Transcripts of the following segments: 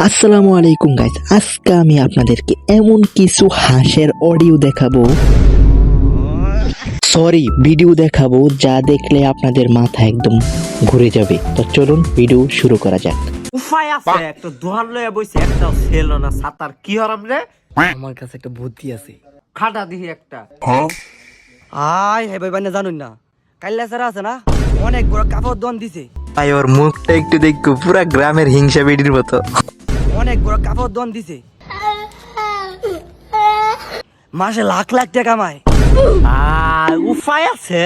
আসসালামু আলাইকুম গাইস, আজকে আমি আপনাদেরকে এমন কিছু হাঁসের অডিও দেখাবো, ভিডিও দেখাবো যা দেখলে আপনাদের মাথা একদম ঘুরে যাবে। তো চলুন ভিডিও শুরু করা যাক। উপায় আছে, একটা দোহান লয়ে বইছে, একটা ছিল না সাতার কি হরাম রে। আমার কাছে একটা বুদ্ধি আছে। খাটা দিহি একটা। আয় হে ভাই বান্না জানুন না, কাইল্লা সারা আছে না, অনেক বড় কাপড় দন দিছে। ভাই ওর মুখটা একটু দেখো, পুরা গ্রামের হিংসা বেডির মতো। অনেক বড় কাপড় দন দিছে, মাসে লাখ লাখ টাকা কামায়। উপায় আছে,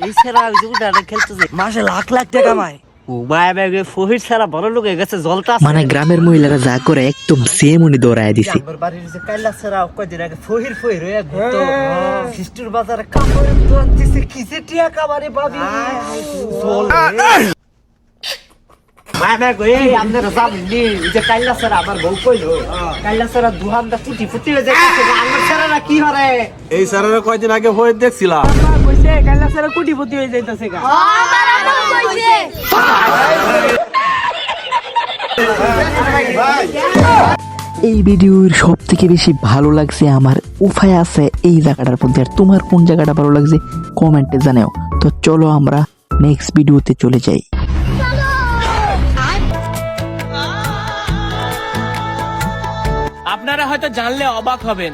এই ছেড়া উঠানে খেলতেছে, মাসে লাখ লাখ টাকা কামায়। উমায় ব্যাগে ফহির ছাড়া বড় লোক হয়ে গেছে, জলটা মানে গ্রামের মহিলারা যা করে একদম সেম উনি দৌড়ায় দিছে। আমার বাড়ির যে কাইলা ছাড়া কয়দিন আগে ফহির হয়ে ঘুরতো খিস্টুর বাজারে কাপড়ের দোকান দিছে, কিসে টিয়া কামারে ভাবি এই স্যারের কয়দিন আগে হয়ে দেখছিলাম, এই ভিডিওর সব থেকে বেশি ভালো লাগছে আমার উপায় আছে এই জায়গাটার মধ্যে। আর তোমার কোন জায়গাটা ভালো লাগছে কমেন্টে জানাও। তো চলো আমরা নেক্সট ভিডিওতে চলে যাই। আপনারা হয়তো জানলে অবাক হবেন,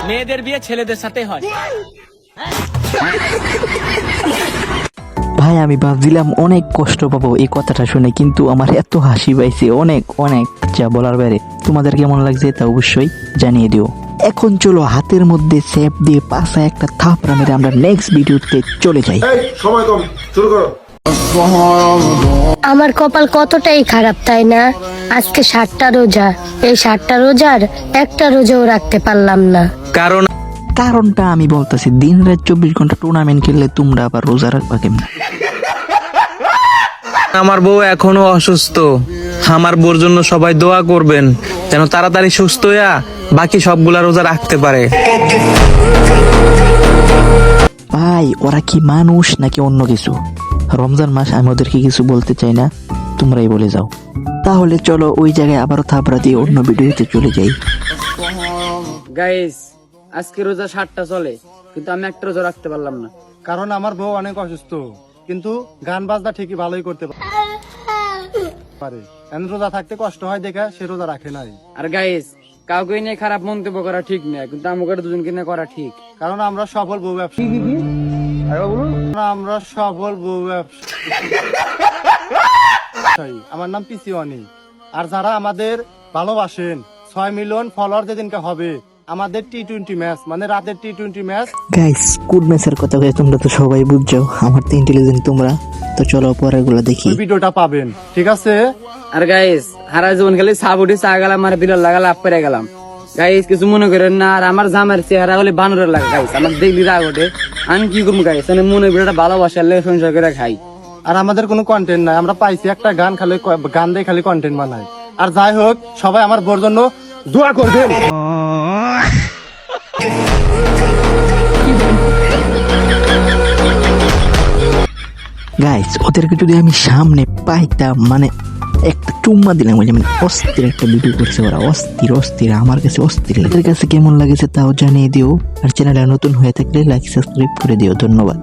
মেয়েদের বিয়ে ছেলেদের সাথে হয়। ভাই আমি ভাবছিলাম অনেক কষ্ট পাবো এই কথাটা শুনে, কিন্তু আমার এত হাসি পাইছে, অনেক অনেক যা বলার বাইরে। তোমাদের কেমন লাগছে তা অবশ্যই জানিয়ে দিও। এখন চলো হাতের মধ্যে সেপ দিয়ে পাশায় একটা থাপড়া মেরে আমরা নেক্সট ভিডিওতে চলে যাই। সময় কম, শুরু করো। আমার কপাল কতটাই খারাপ তাই না? আজকে 7টা রোজা, এই 7টা রোজার একটা রোজাও রাখতে পারলাম না। কারণটা আমি বলতেছি, দিন রাত 24 ঘন্টা টুর্নামেন্ট খেললে তোমরা আবার রোজা রাখবা কেমন? আমার বউ এখনো অসুস্থ, আমার বউর জন্য সবাই দোয়া করবেন যেন তাড়াতাড়ি সুস্থ হইয়া বাকি সবগুলা রোজা রাখতে পারে। ভাই ওরা কি মানুষ নাকি অন্য কিছু? রমজান মাস, আমি ওদেরকে কিছু বলতে চাই না, তোমরাই বলে যাও। তাহলে চলো ওই জায়গায় আবারও থাপড়া দিয়ে অন্য ভিডিওতে চলে যাই। গাইস আজকে রোজা 7টা চলে, কিন্তু আমি একটা রোজা রাখতে পারলাম না। কারণ আমার বউ অনেক অসুস্থ, কিন্তু গান বাজনা ঠিকই ভালোই করতে পারে। রোজা থাকতে কষ্ট হয় দেখে সে রোজা রাখে নাই। আর গাইস কাউকে নিয়ে খারাপ মন্তব্য করা ঠিক না, কিন্তু আমাকে দুজনকে নিয়ে করা ঠিক। কারণ আমরা সফল বউ ব্যবসায়ী, আমরা সফল বউ ব্যবসায়ী। আমার নাম পিসিওয়ানি। আর যারা আমাদের ভালোবাসেন, 6 মিলিয়ন ফলোয়ার যেদিনকে হবে আমাদের T20 ম্যাচ, মানে রাতের T20 ম্যাচ। গাইস গুড ম্যাচের কথা কই, তোমরা তো সবাই বুঝছো, আমার তো ইন্টেলিজেন্ট তোমরা। তো চলো পরেরগুলো দেখি। ভিডিওটা পাবেন, ঠিক আছে? আর গাইস হারা জীবন খালি সাবুটি চা গেলাম, আর বিরল লাগা লাভ করে গেলাম। গাইস কিছু মনে করেন না, আর আমার জামার চেহারা হলে বানরের লাগে। গাইস আমার দেখলি রাগ ওঠে, আমি কি করবো গাইস, মানে মনে বিরাটা ভালোবাসার লেগে সংসার করে খাই। আর আমাদের কোনো কন্টেন্ট নাই, আমরা পাইছি একটা গান, খালি গান দিয়ে খালি কন্টেন্ট বানাই। আর যাই হোক, সবাই আমার বোর জন্য দোয়া করবেন। গাইস ওদেরকে যদি আমি সামনে পাইতাম, মানে একটা চুম্মা দিলাম, মানে অস্থির একটা ভিডিও করছে ওরা, অস্থির আমার কাছে অস্থির। এদের কাছে কেমন লাগেছে তাও জানিয়ে দিও। আর চ্যানেলে নতুন হয়ে থাকলে লাইক সাবস্ক্রাইব করে দিও। ধন্যবাদ।